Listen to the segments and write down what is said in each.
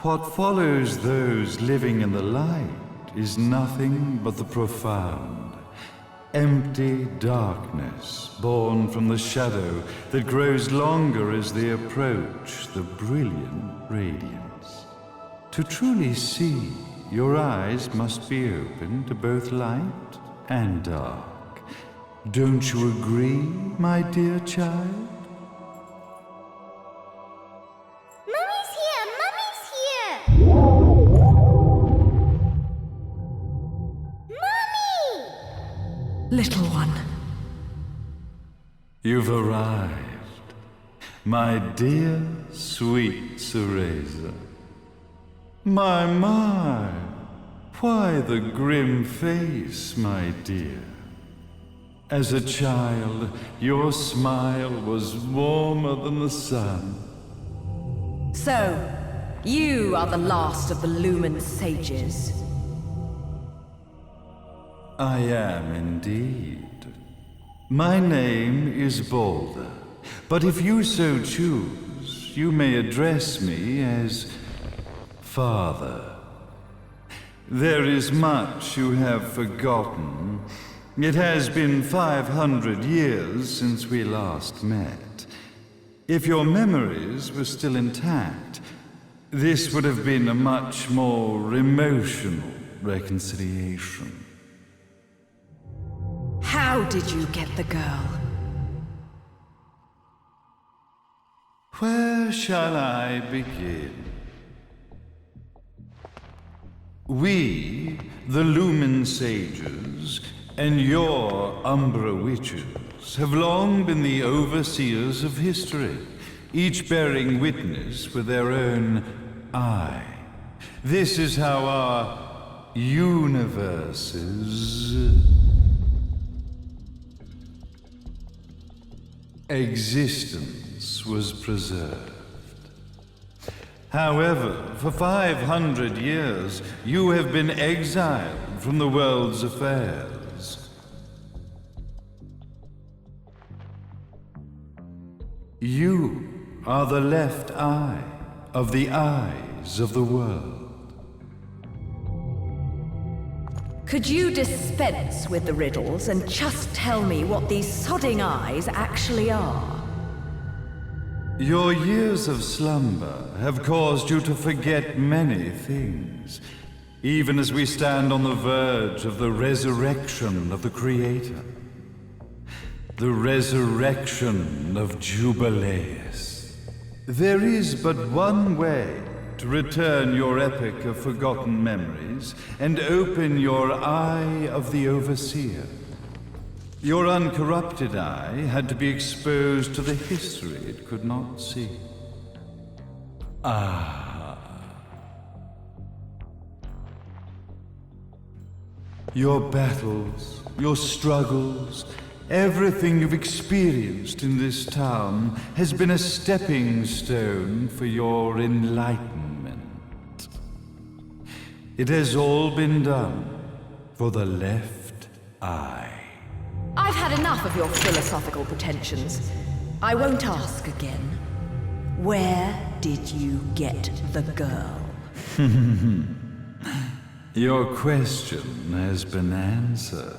What follows those living in the light is nothing but the profound, empty darkness born from the shadow that grows longer as they approach the brilliant radiance. To truly see, your eyes must be open to both light and dark. Don't you agree, my dear child? Mummy's here! Mummy's here! Mummy! Little one. You've arrived, my dear, sweet Cereza. My, why the grim face, my dear? As a child, your smile was warmer than the sun. So, you are the last of the Lumen sages. I am indeed. My name is Balder, but if you so choose, you may address me as Father. There is much you have forgotten. It has been 500 years since we last met. If your memories were still intact, this would have been a much more emotional reconciliation. How did you get the girl? Where shall I begin? We, the Lumen sages, and your Umbra witches, have long been the overseers of history, each bearing witness with their own eye. This is how our universe's existence was preserved. However, for 500 years, you have been exiled from the world's affairs. You are the left eye of the eyes of the world. Could you dispense with the riddles and just tell me what these sodding eyes actually are? Your years of slumber have caused you to forget many things, even as we stand on the verge of the resurrection of the Creator. The resurrection of Jubileus. There is but one way to return your epic of forgotten memories and open your eye of the Overseer. Your uncorrupted eye had to be exposed to the history it could not see. Your battles, your struggles, everything you've experienced in this town has been a stepping stone for your enlightenment. It has all been done for the left eye. I've had enough of your philosophical pretensions. I won't ask again. Where did you get the girl? Your question has been answered.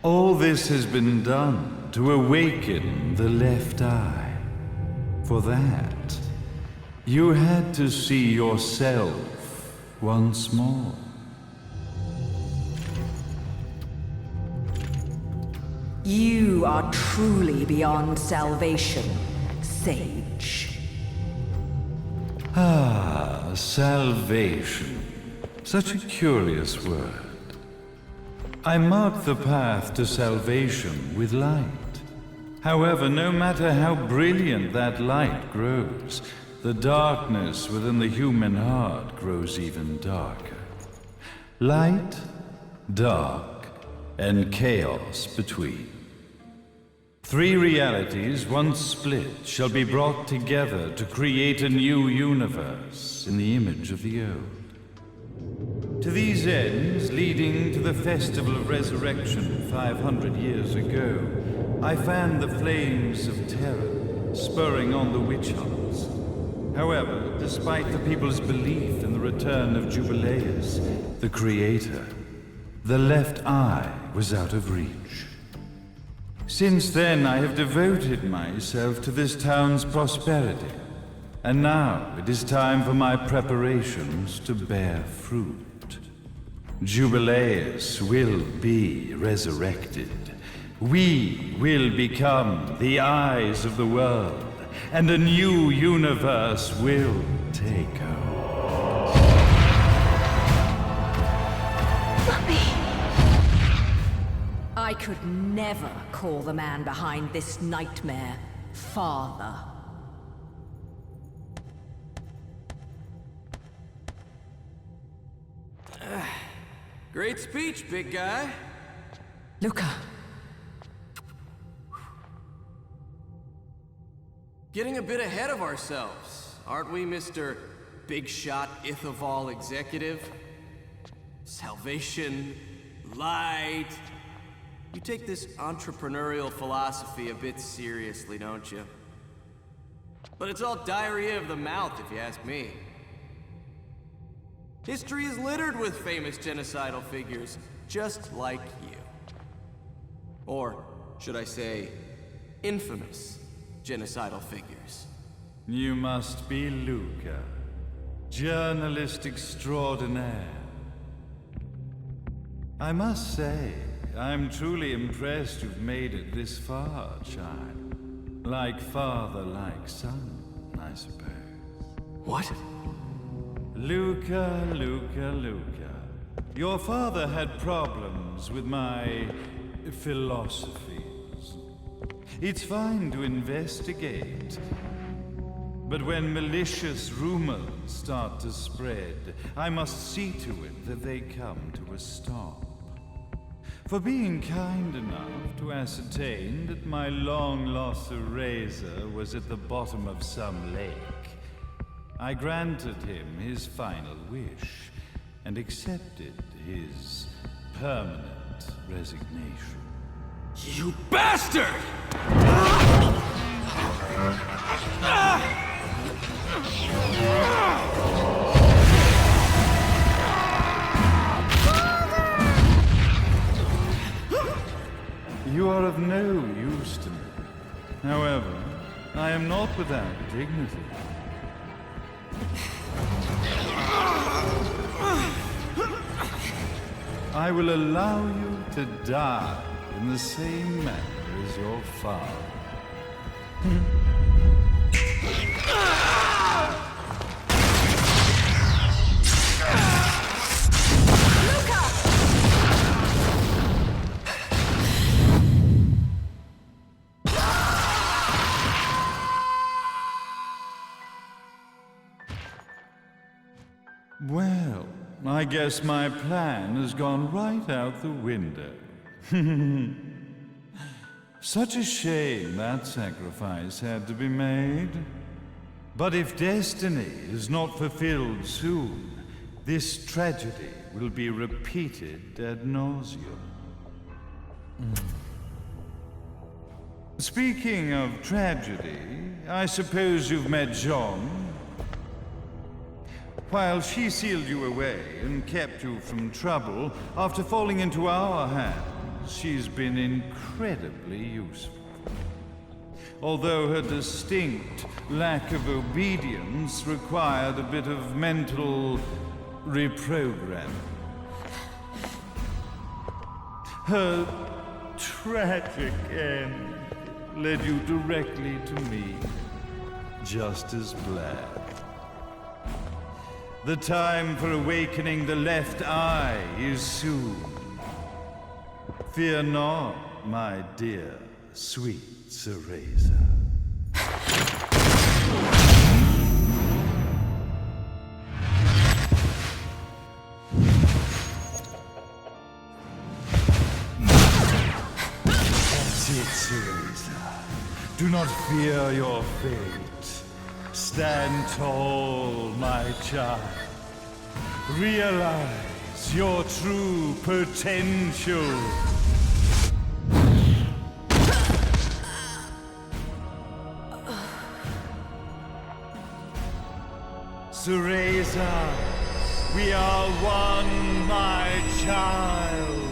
All this has been done to awaken the left eye. For that, you had to see yourself once more. You are truly beyond salvation, sage. Salvation. Such a curious word. I mark the path to salvation with light. However, no matter how brilliant that light grows, the darkness within the human heart grows even darker. Light, dark, and chaos between. Three realities, once split, shall be brought together to create a new universe in the image of the old. To these ends, leading to the Festival of Resurrection 500 years ago, I fanned the flames of terror, spurring on the witch hunts. However, despite the people's belief in the return of Jubileus, the creator, the left eye was out of reach. Since then, I have devoted myself to this town's prosperity, and now it is time for my preparations to bear fruit. Jubileus will be resurrected. We will become the eyes of the world, and a new universe will take hold. Mummy! I could never call the man behind this nightmare father. Great speech, big guy. Luca. Getting a bit ahead of ourselves, aren't we, Mr. Big Shot Ithaval Executive? Salvation, light. You take this entrepreneurial philosophy a bit seriously, don't you? But it's all diarrhea of the mouth, if you ask me. History is littered with famous genocidal figures, just like you. Or, should I say, infamous genocidal figures. You must be Luca, journalist extraordinaire. I must say, I'm truly impressed you've made it this far, child. Like father, like son, I suppose. What? Luca. Your father had problems with my philosophies. It's fine to investigate, but when malicious rumors start to spread, I must see to it that they come to a stop. For being kind enough to ascertain that my long-lost eraser was at the bottom of some lake, I granted him his final wish and accepted his permanent resignation. You bastard! You are of no use to me. However, I am not without dignity. I will allow you to die in the same manner as your father. Well, I guess my plan has gone right out the window. Such a shame that sacrifice had to be made. But if destiny is not fulfilled soon, this tragedy will be repeated ad nauseum. Speaking of tragedy, I suppose you've met Jean. While she sealed you away and kept you from trouble, after falling into our hands, she's been incredibly useful. Although her distinct lack of obedience required a bit of mental reprogramming. Her tragic end led you directly to me, just as planned. The time for awakening the left eye is soon. Fear not, my dear, sweet Cereza. That's it, Cereza. Do not fear your fate. Stand tall, my child. Realize your true potential. to raise us. We are one, my child.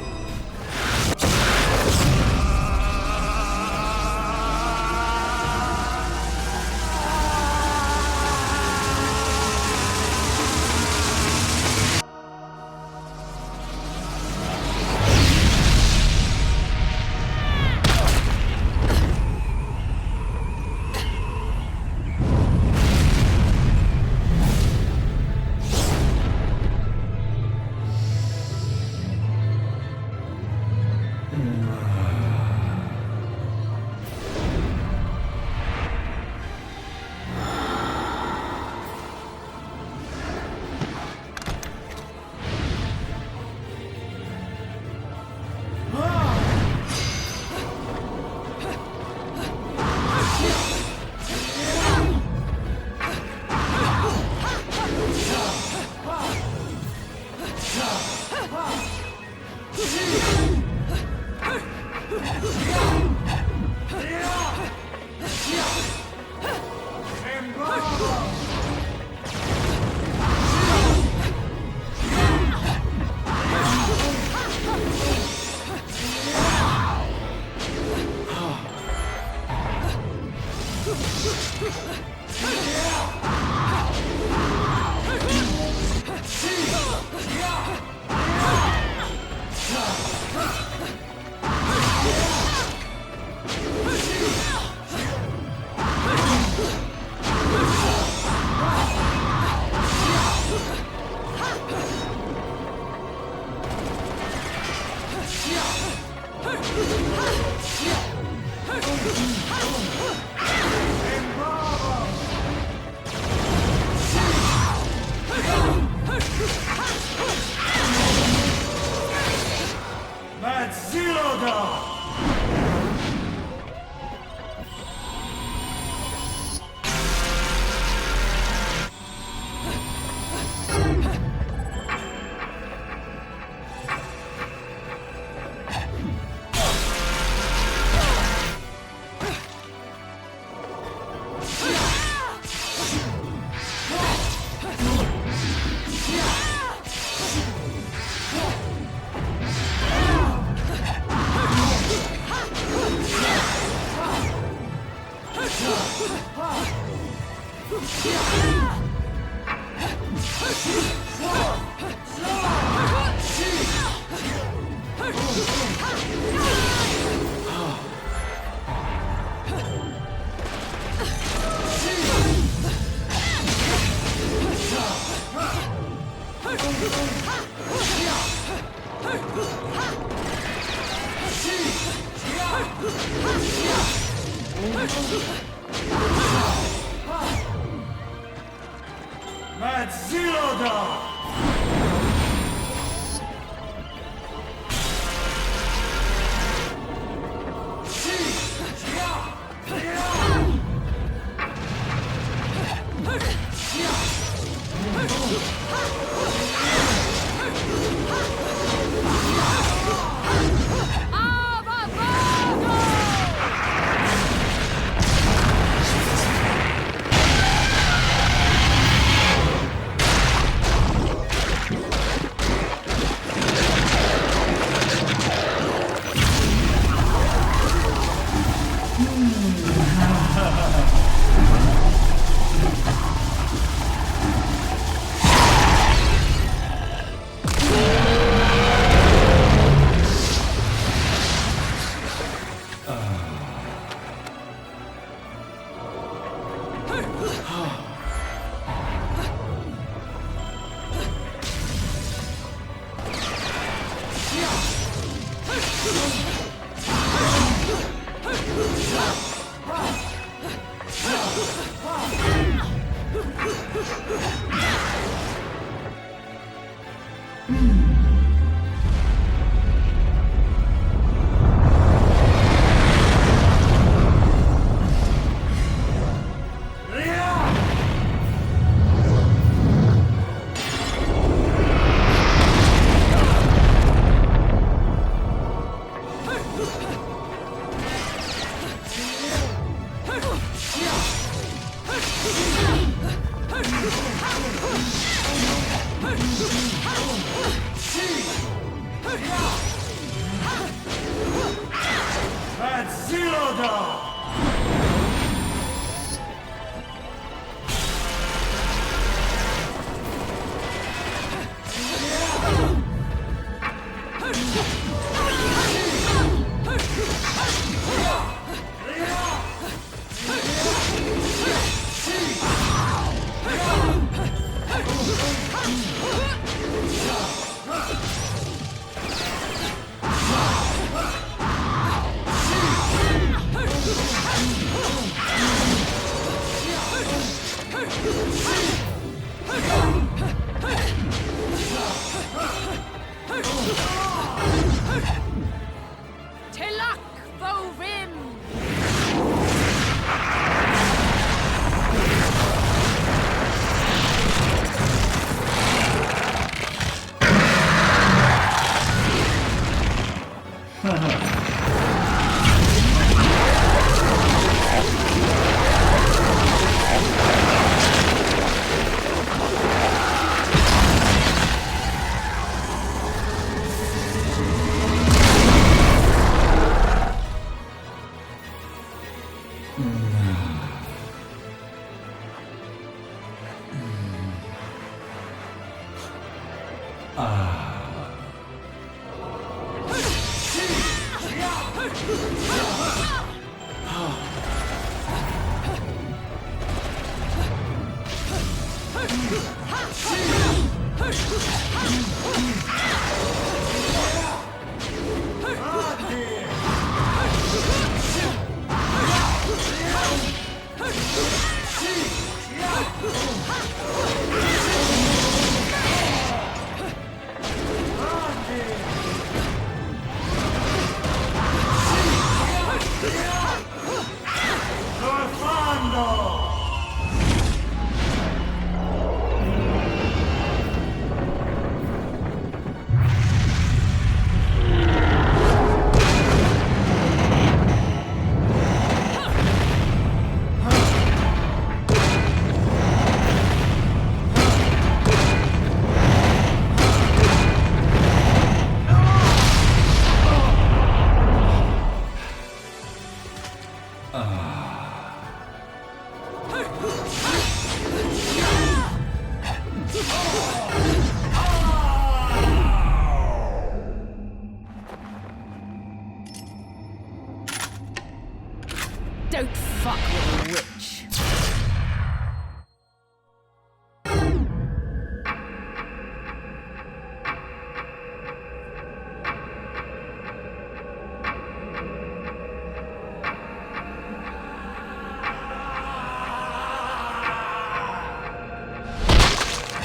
Don't fuck with a witch.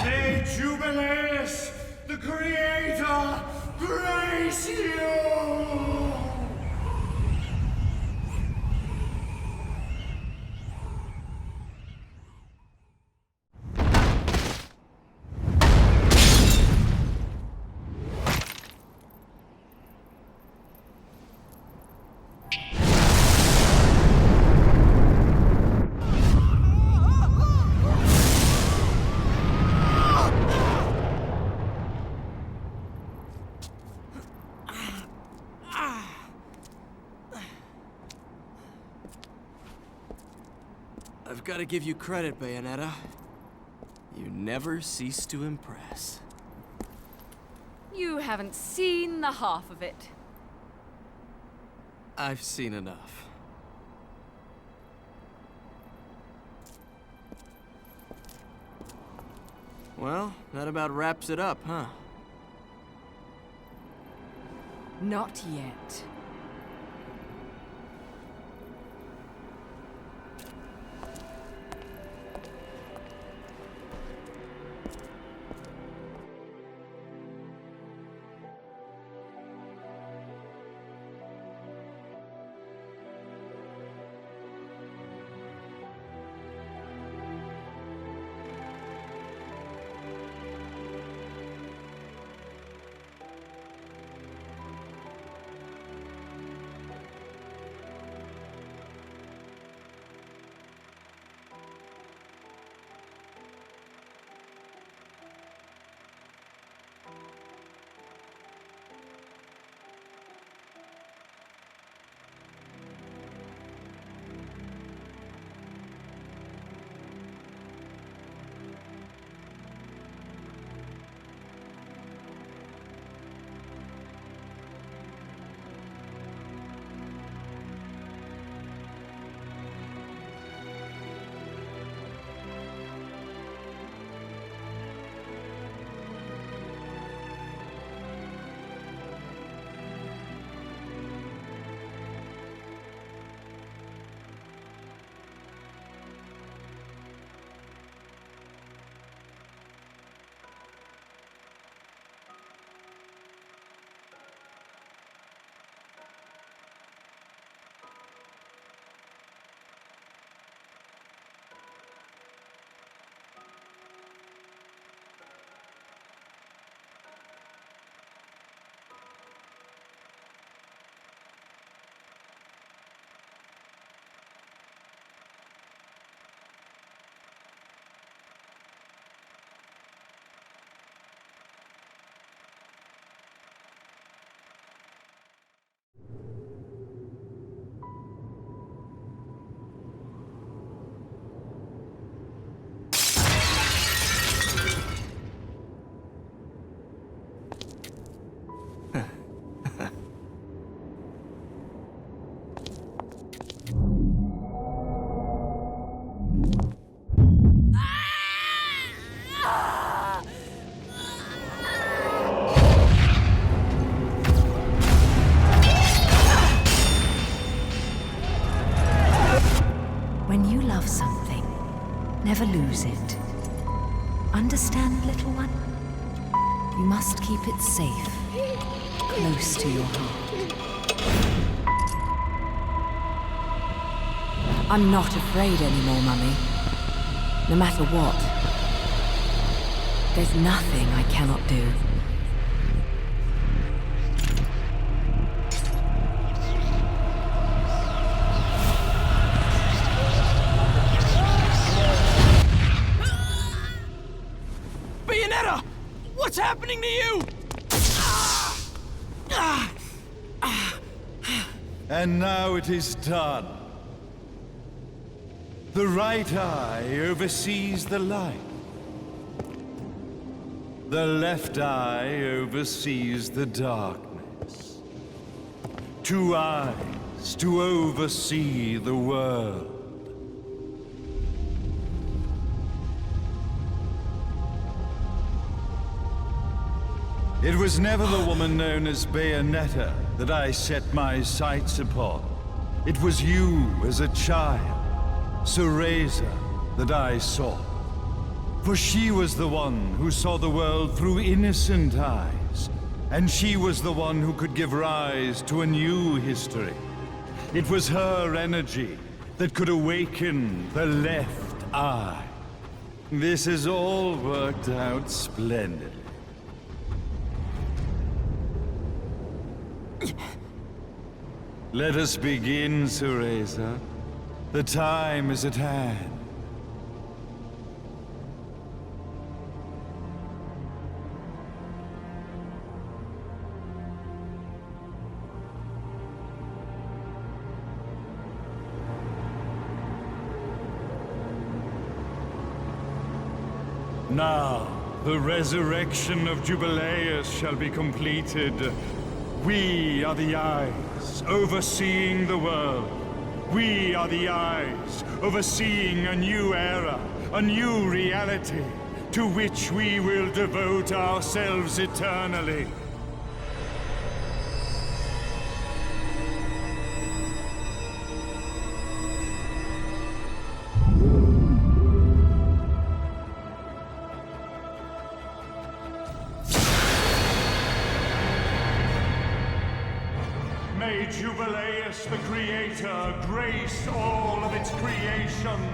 May Jubileus, the Creator, grace you! I've got to give you credit, Bayonetta. You never cease to impress. You haven't seen the half of it. I've seen enough. Well, that about wraps it up, huh? Not yet. When you love something, never lose it. Understand, little one? You must keep it safe, close to your heart. I'm not afraid anymore, Mummy. No matter what. There's nothing I cannot do. Bayonetta! What's happening to you? And now it is done. The right eye oversees the light. The left eye oversees the darkness. 2 eyes to oversee the world. It was never the woman known as Bayonetta that I set my sights upon. It was you as a child, Cereza, that I saw. For she was the one who saw the world through innocent eyes, and she was the one who could give rise to a new history. It was her energy that could awaken the left eye. This has all worked out splendidly. Let us begin, Cereza. The time is at hand. Now, the resurrection of Jubileus shall be completed. We are the eyes overseeing the world. We are the eyes overseeing a new era, a new reality, to which we will devote ourselves eternally. May Jubileus, the Creator, grace all of its creations.